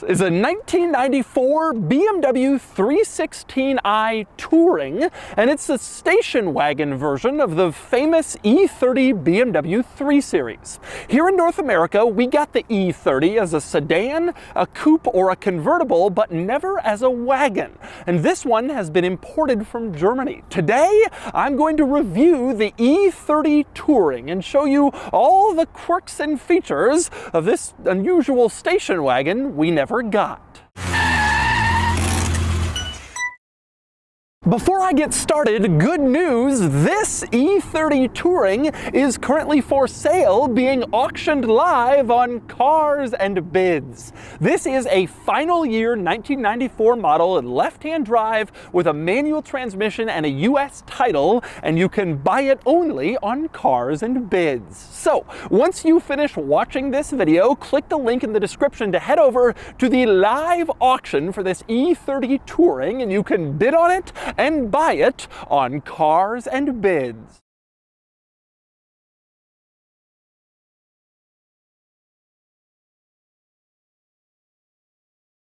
is a 1994 BMW 316i Touring, and it's a station wagon version of the famous E30 BMW 3 Series. Here in North America, we got the E30 as a sedan, a coupe, or a convertible, but never as a wagon. And this one has been imported from Germany. Today, I'm going to review the E30 Touring and show you all the quirks and features of this unusual station wagon we never got. Before I get started, good news, this E30 Touring is currently for sale, being auctioned live on Cars and Bids. This is a final year 1994 model in left-hand drive with a manual transmission and a US title, and you can buy it only on Cars and Bids. So, once you finish watching this video, click the link in the description to head over to the live auction for this E30 Touring, and you can bid on it and buy it on Cars and Bids.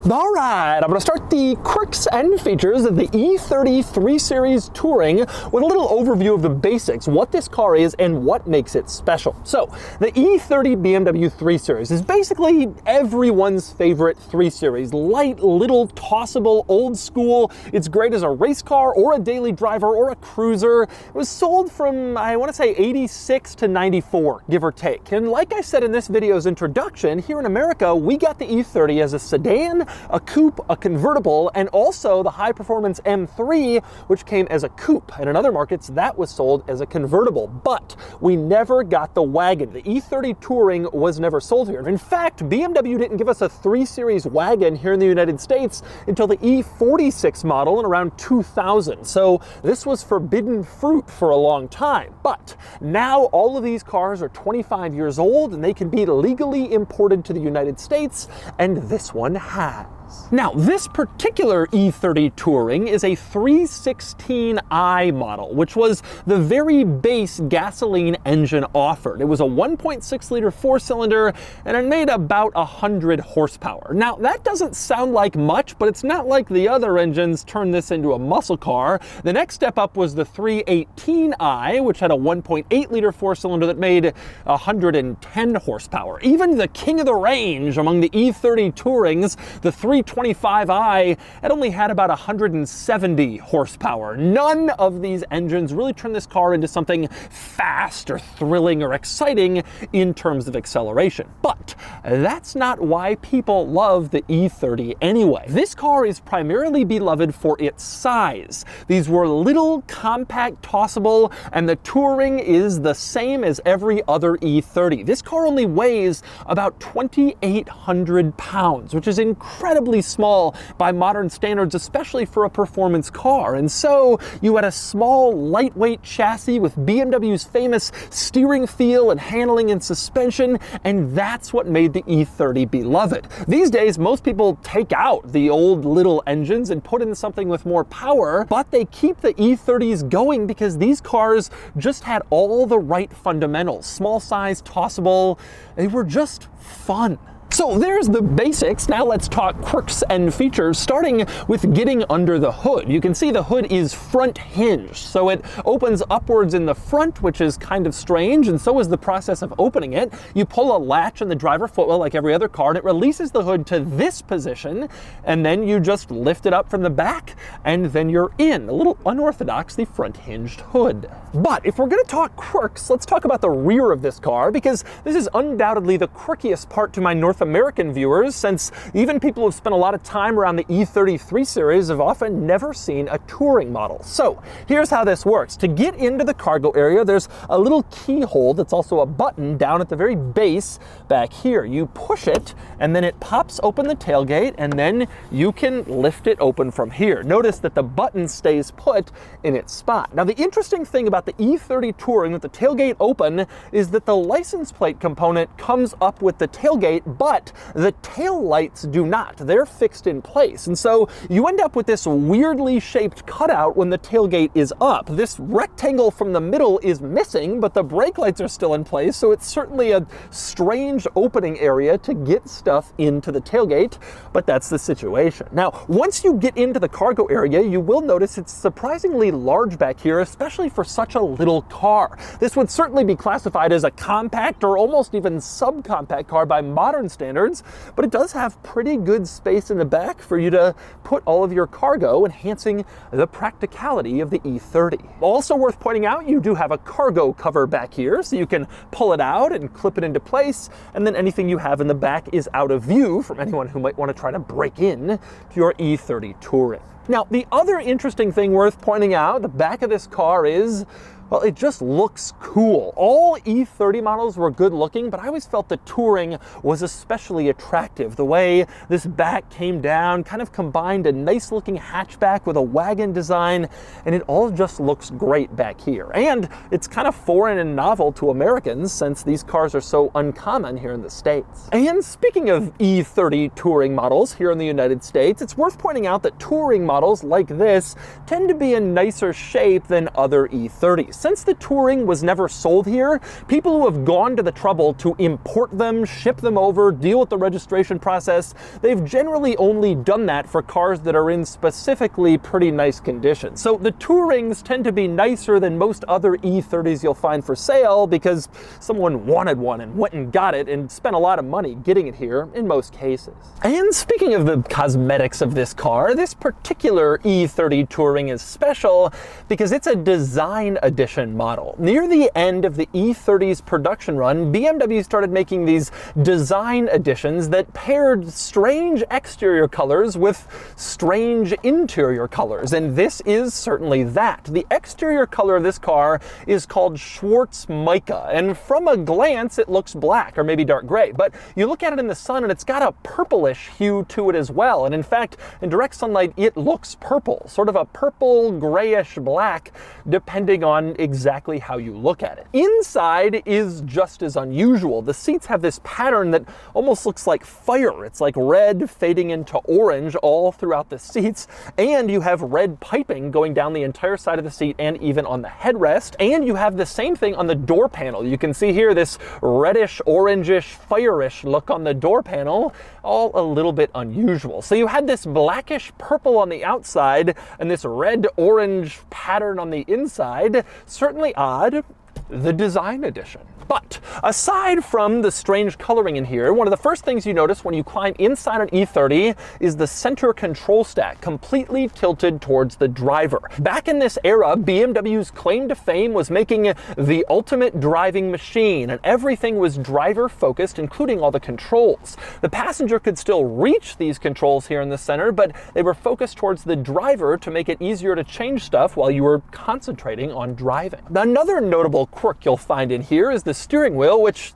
All right, I'm going to start the quirks and features of the E30 3 Series Touring with a little overview of the basics, what this car is and what makes it special. So, the E30 BMW 3 Series is basically everyone's favorite 3 Series. Light, little, tossable, old school. It's great as a race car or a daily driver or a cruiser. It was sold from, I want to say, 86 to 94, give or take. And like I said in this video's introduction, here in America, we got the E30 as a sedan, a coupe, a convertible, and also the high-performance M3, which came as a coupe. And in other markets, that was sold as a convertible. But we never got the wagon. The E30 Touring was never sold here. In fact, BMW didn't give us a 3 Series wagon here in the United States until the E46 model in around 2000. So this was forbidden fruit for a long time. But now all of these cars are 25 years old and they can be legally imported to the United States, and this one has. Now, this particular E30 Touring is a 316i model, which was the very base gasoline engine offered. It was a 1.6 liter 4-cylinder, and it made about 100 horsepower. Now, that doesn't sound like much, but it's not like the other engines turned this into a muscle car. The next step up was the 318i, which had a 1.8 liter 4-cylinder that made 110 horsepower. Even the king of the range among the E30 Tourings, the 325i, it only had about 170 horsepower. None of these engines really turned this car into something fast or thrilling or exciting in terms of acceleration. But that's not why people love the E30 anyway. This car is primarily beloved for its size. These were little, compact, tossable, and the Touring is the same as every other E30. This car only weighs about 2,800 pounds, which is incredibly small by modern standards, especially for a performance car. And so you had a small, lightweight chassis with BMW's famous steering feel and handling and suspension, and that's what made the E30 beloved. These days, most people take out the old little engines and put in something with more power, but they keep the E30s going because these cars just had all the right fundamentals. Small size, tossable, they were just fun. So there's the basics. Now let's talk quirks and features, starting with getting under the hood. You can see the hood is front hinged, so it opens upwards in the front, which is kind of strange, and so is the process of opening it. You pull a latch in the driver footwell like every other car, and it releases the hood to this position, and then you just lift it up from the back, and then you're in. A little unorthodox, the front hinged hood. But if we're going to talk quirks, let's talk about the rear of this car, because this is undoubtedly the quirkiest part to my North American viewers, since even people who have spent a lot of time around the E30 3 Series have often never seen a touring model. So here's how this works. To get into the cargo area, there's a little keyhole that's also a button down at the very base back here. You push it, and then it pops open the tailgate, and then you can lift it open from here. Notice that the button stays put in its spot. Now, the interesting thing about the E30 Touring with the tailgate open is that the license plate component comes up with the tailgate, but the tail lights do not. They're fixed in place. And so you end up with this weirdly shaped cutout when the tailgate is up. This rectangle from the middle is missing, but the brake lights are still in place, so it's certainly a strange opening area to get stuff into the tailgate, but that's the situation. Now, once you get into the cargo area, you will notice it's surprisingly large back here, especially for such a little car. This would certainly be classified as a compact or almost even subcompact car by modern standards, but it does have pretty good space in the back for you to put all of your cargo, enhancing the practicality of the E30. Also worth pointing out, you do have a cargo cover back here, so you can pull it out and clip it into place, and then anything you have in the back is out of view from anyone who might want to try to break in to your E30 Touring. Now, the other interesting thing worth pointing out, the back of this car is, well, it just looks cool. All E30 models were good looking, but I always felt the Touring was especially attractive. The way this back came down kind of combined a nice looking hatchback with a wagon design, and it all just looks great back here. And it's kind of foreign and novel to Americans since these cars are so uncommon here in the States. And speaking of E30 Touring models here in the United States, it's worth pointing out that Touring models like this tend to be in nicer shape than other E30s. Since the Touring was never sold here, people who have gone to the trouble to import them, ship them over, deal with the registration process, they've generally only done that for cars that are in specifically pretty nice condition. So the Tourings tend to be nicer than most other E30s you'll find for sale because someone wanted one and went and got it and spent a lot of money getting it here in most cases. And speaking of the cosmetics of this car, this particular E30 Touring is special because it's a design edition model. Near the end of the E30's production run, BMW started making these design editions that paired strange exterior colors with strange interior colors, and this is certainly that. The exterior color of this car is called Schwarz Mica, and from a glance it looks black or maybe dark gray, but you look at it in the sun and it's got a purplish hue to it as well, and in fact in direct sunlight it looks purple, sort of a purple grayish black depending on exactly how you look at it. Inside is just as unusual. The seats have this pattern that almost looks like fire. It's like red fading into orange all throughout the seats, and you have red piping going down the entire side of the seat and even on the headrest, and you have the same thing on the door panel. You can see here this reddish, orangish, fire-ish look on the door panel, all a little bit unusual. So you had this blackish purple on the outside and this red-orange pattern on the inside. Certainly odd, the design edition. But aside from the strange coloring in here, one of the first things you notice when you climb inside an E30 is the center control stack completely tilted towards the driver. Back in this era, BMW's claim to fame was making the ultimate driving machine, and everything was driver focused, including all the controls. The passenger could still reach these controls here in the center, but they were focused towards the driver to make it easier to change stuff while you were concentrating on driving. Another notable quirk you'll find in here is the steering wheel, which,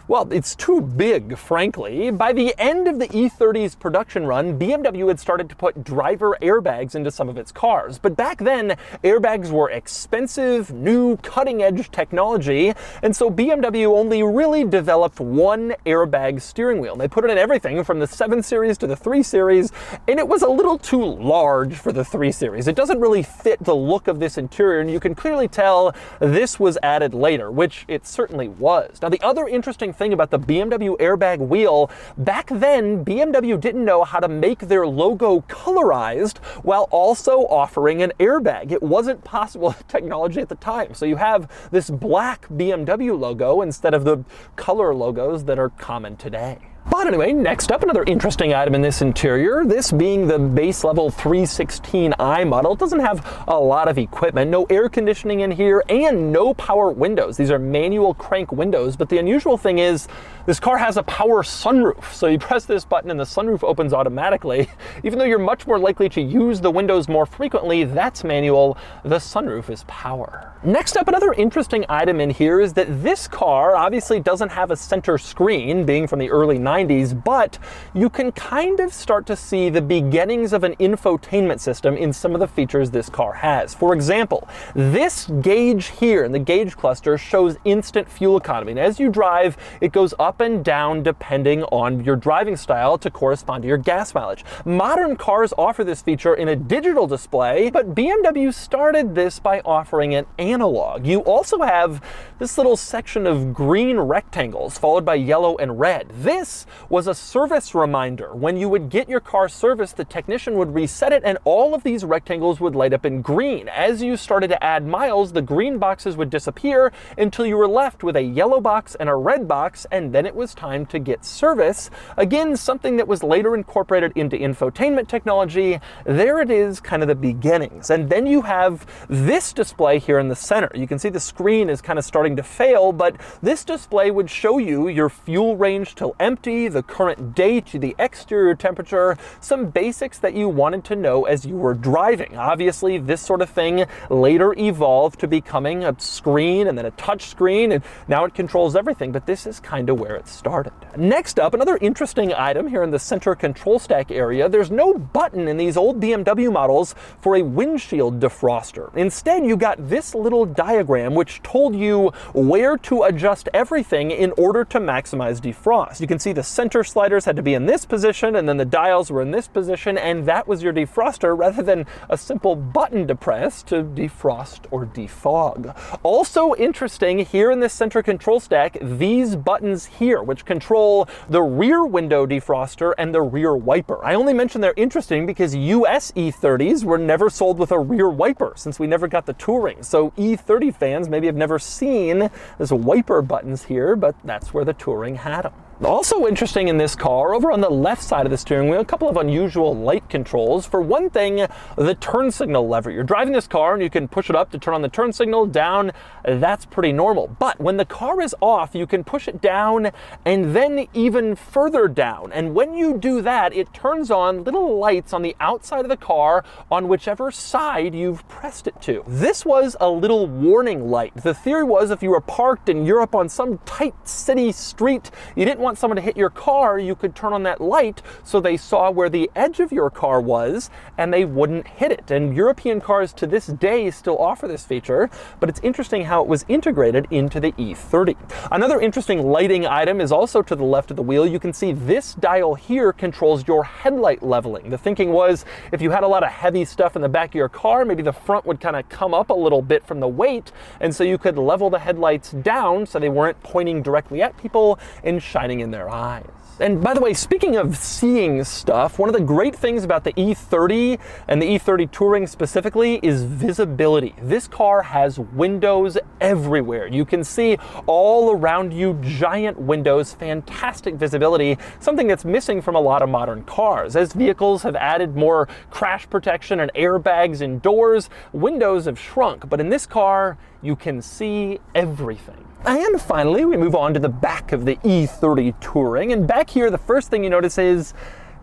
well, it's too big, frankly. By the end of the E30's production run, BMW had started to put driver airbags into some of its cars. But back then, airbags were expensive, new, cutting-edge technology, and so BMW only really developed one airbag steering wheel. And they put it in everything from the 7 Series to the 3 Series, and it was a little too large for the 3 Series. It doesn't really fit the look of this interior, and you can clearly tell this was added later, which it certainly was. Now, the other interesting thing about the BMW airbag wheel, back then BMW didn't know how to make their logo colorized while also offering an airbag. It wasn't possible technology at the time. So you have this black BMW logo instead of the color logos that are common today. But anyway, next up, another interesting item in this interior, this being the base level 316i model. It doesn't have a lot of equipment, no air conditioning in here, and no power windows. These are manual crank windows, but the unusual thing is this car has a power sunroof. So you press this button and the sunroof opens automatically. Even though you're much more likely to use the windows more frequently, that's manual, the sunroof is power. Next up, another interesting item in here is that this car obviously doesn't have a center screen, being from the early 90s. 90s, but you can kind of start to see the beginnings of an infotainment system in some of the features this car has. For example, this gauge here in the gauge cluster shows instant fuel economy. And as you drive, it goes up and down depending on your driving style to correspond to your gas mileage. Modern cars offer this feature in a digital display, but BMW started this by offering an analog. You also have this little section of green rectangles followed by yellow and red. This was a service reminder. When you would get your car serviced, the technician would reset it and all of these rectangles would light up in green. As you started to add miles, the green boxes would disappear until you were left with a yellow box and a red box, and then it was time to get service. Again, something that was later incorporated into infotainment technology. There it is, kind of the beginnings. And then you have this display here in the center. You can see the screen is kind of starting to fail, but this display would show you your fuel range till empty, the current date, the exterior temperature, some basics that you wanted to know as you were driving. Obviously, this sort of thing later evolved to becoming a screen and then a touch screen, and now it controls everything, but this is kind of where it started. Next up, another interesting item here in the center control stack area. There's no button in these old BMW models for a windshield defroster. Instead, you got this little diagram which told you where to adjust everything in order to maximize defrost. You can see the center sliders had to be in this position, and then the dials were in this position, and that was your defroster rather than a simple button to press to defrost or defog. Also interesting here in this center control stack, these buttons here, which control the rear window defroster and the rear wiper. I only mention they're interesting because US E30s were never sold with a rear wiper since we never got the Touring. So E30 fans maybe have never seen this wiper buttons here, but that's where the Touring had them. Also interesting in this car, over on the left side of the steering wheel, a couple of unusual light controls. For one thing, the turn signal lever. You're driving this car and you can push it up to turn on the turn signal, down, that's pretty normal. But when the car is off, you can push it down and then even further down. And when you do that, it turns on little lights on the outside of the car on whichever side you've pressed it to. This was a little warning light. The theory was if you were parked in Europe on some tight city street, you didn't want someone to hit your car, you could turn on that light so they saw where the edge of your car was and they wouldn't hit it. And European cars to this day still offer this feature, but it's interesting how it was integrated into the E30. Another interesting lighting item is also to the left of the wheel. You can see this dial here controls your headlight leveling. The thinking was if you had a lot of heavy stuff in the back of your car, maybe the front would kind of come up a little bit from the weight, and so you could level the headlights down so they weren't pointing directly at people and shining in their eyes. And by the way, speaking of seeing stuff, one of the great things about the E30 and the E30 Touring specifically is visibility. This car has windows everywhere. You can see all around you, giant windows, fantastic visibility, something that's missing from a lot of modern cars. As vehicles have added more crash protection and airbags indoors, windows have shrunk, but in this car, you can see everything. And finally, we move on to the back of the E30 Touring. And back here, the first thing you notice is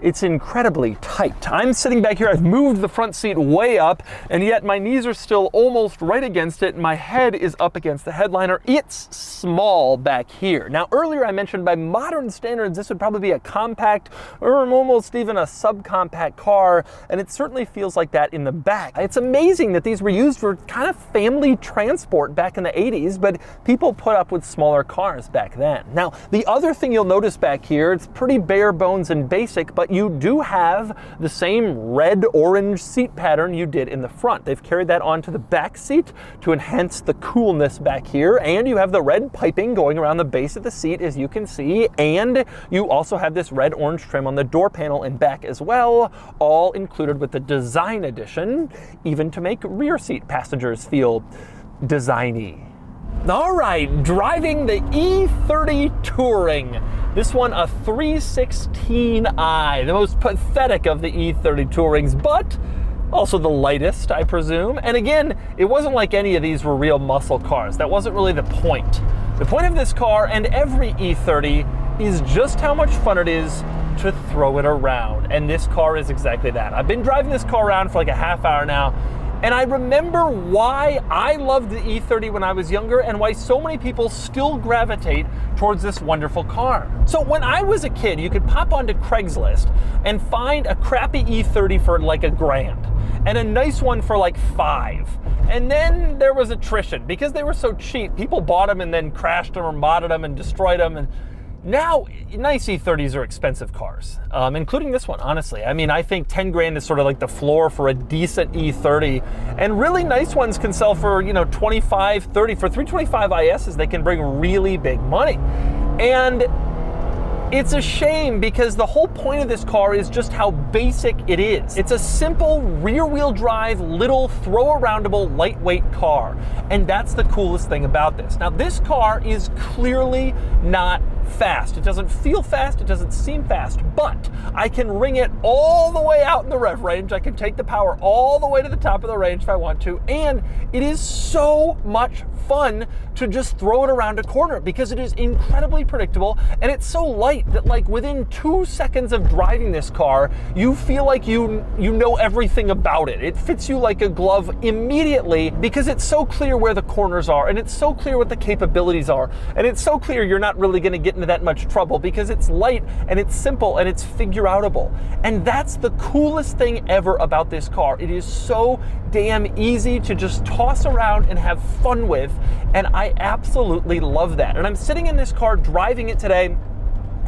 it's incredibly tight. I'm sitting back here, I've moved the front seat way up, and yet my knees are still almost right against it, and my head is up against the headliner. It's small back here. Now, earlier I mentioned by modern standards, this would probably be a compact or almost even a subcompact car, and it certainly feels like that in the back. It's amazing that these were used for kind of family transport back in the 80s, but people put up with smaller cars back then. Now, the other thing you'll notice back here, it's pretty bare bones and basic, but you do have the same red-orange seat pattern you did in the front. They've carried that onto the back seat to enhance the coolness back here, and you have the red piping going around the base of the seat, as you can see, and you also have this red-orange trim on the door panel and back as well, all included with the Design Edition, even to make rear seat passengers feel designy. All right, driving the E30 Touring. This one a 316i, the most pathetic of the E30 Tourings, but also the lightest, I presume. And again, it wasn't like any of these were real muscle cars. That wasn't really the point. The point of this car and every E30 is just how much fun it is to throw it around. And this car is exactly that. I've been driving this car around for like a half hour now. And I remember why I loved the E30 when I was younger and why so many people still gravitate towards this wonderful car. So when I was a kid, you could pop onto Craigslist and find a crappy E30 for like $1,000 and a nice one for like $5,000. And then there was attrition because they were so cheap. People bought them and then crashed them or modded them and destroyed them. And now, nice E30s are expensive cars, including this one, honestly. I mean, I think 10 grand is sort of like the floor for a decent E30, and really nice ones can sell for, 25, 30. For 325 ISs, they can bring really big money. And it's a shame because the whole point of this car is just how basic it is. It's a simple rear-wheel drive, little throw-aroundable, lightweight car. And that's the coolest thing about this. Now, this car is clearly not fast. It doesn't feel fast, it doesn't seem fast, but I can ring it all the way out in the rev range. I can take the power all the way to the top of the range if I want to, and it is so much fun to just throw it around a corner because it is incredibly predictable and it's so light that like within 2 seconds of driving this car, you feel like you know everything about it. It fits you like a glove immediately because it's so clear where the corners are and it's so clear what the capabilities are, and it's so clear you're not really going to get into that much trouble because it's light and it's simple and it's figure-outable. And that's the coolest thing ever about this car. It is so damn easy to just toss around and have fun with, and I absolutely love that. And I'm sitting in this car driving it today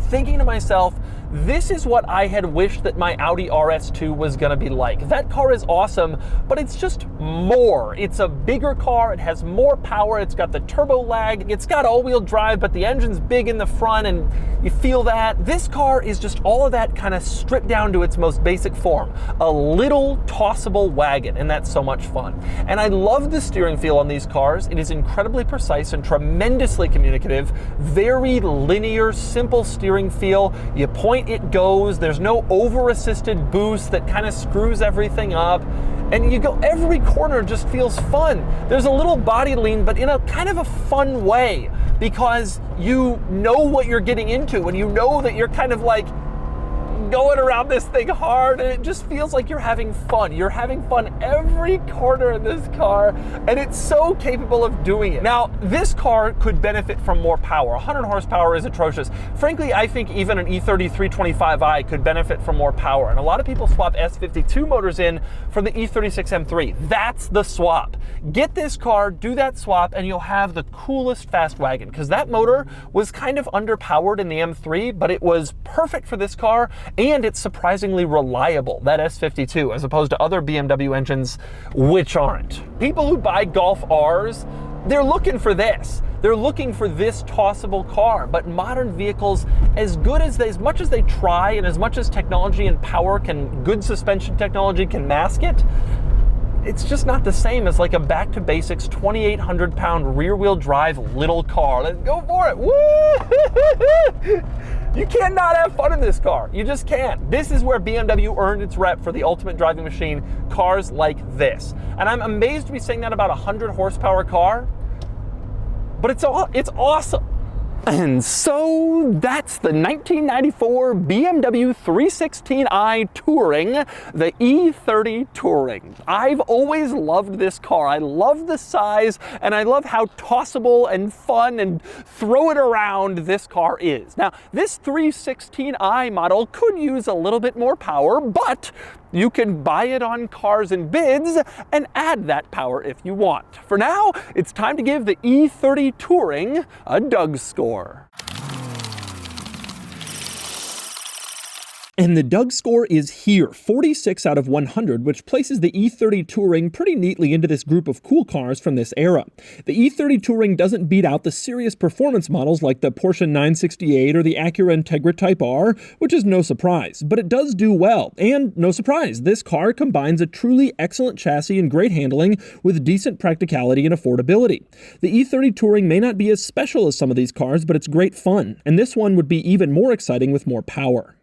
thinking to myself, this is what I had wished that my Audi RS2 was gonna be like. That car is awesome, but it's just more. It's a bigger car, it has more power, it's got the turbo lag, it's got all-wheel drive, but the engine's big in the front and you feel that. This car is just all of that kind of stripped down to its most basic form. A little tossable wagon, and that's so much fun. And I love the steering feel on these cars. It is incredibly precise and tremendously communicative. Very linear, simple steering feel. You point, it goes. There's no over-assisted boost that kind of screws everything up. And you go, every corner just feels fun. There's a little body lean, but in a kind of a fun way because you know what you're getting into and you know that you're kind of like going around this thing hard, and it just feels like you're having fun. You're having fun every corner in this car, and it's so capable of doing it. Now, this car could benefit from more power. 100 horsepower is atrocious. Frankly, I think even an E30 325i could benefit from more power, and a lot of people swap S52 motors in from the E36 M3. That's the swap. Get this car, do that swap, and you'll have the coolest fast wagon, because that motor was kind of underpowered in the M3, but it was perfect for this car, and it's surprisingly reliable, that S52, as opposed to other BMW engines which aren't. People who buy Golf Rs, they're looking for this. They're looking for this tossable car, but modern vehicles, as much as they try and as much as technology and power good suspension technology can mask it, it's just not the same as like a back to basics 2,800 pound rear wheel drive little car. Let's go for it. Woo! You cannot have fun in this car. You just can't. This is where BMW earned its rep for the ultimate driving machine, cars like this. And I'm amazed to be saying that about a 100 horsepower car, but it's awesome. And so that's the 1994 BMW 316i Touring, the E30 Touring. I've always loved this car. I love the size, and I love how tossable and fun and throw it around this car is. Now, this 316i model could use a little bit more power, but you can buy it on Cars and Bids and add that power if you want. For now, it's time to give the E30 Touring a DOUGSCORE. And the DOUGSCORE is here, 46 out of 100, which places the E30 Touring pretty neatly into this group of cool cars from this era. The E30 Touring doesn't beat out the serious performance models like the Porsche 968 or the Acura Integra Type R, which is no surprise, but it does do well. And no surprise, this car combines a truly excellent chassis and great handling with decent practicality and affordability. The E30 Touring may not be as special as some of these cars, but it's great fun, and this one would be even more exciting with more power.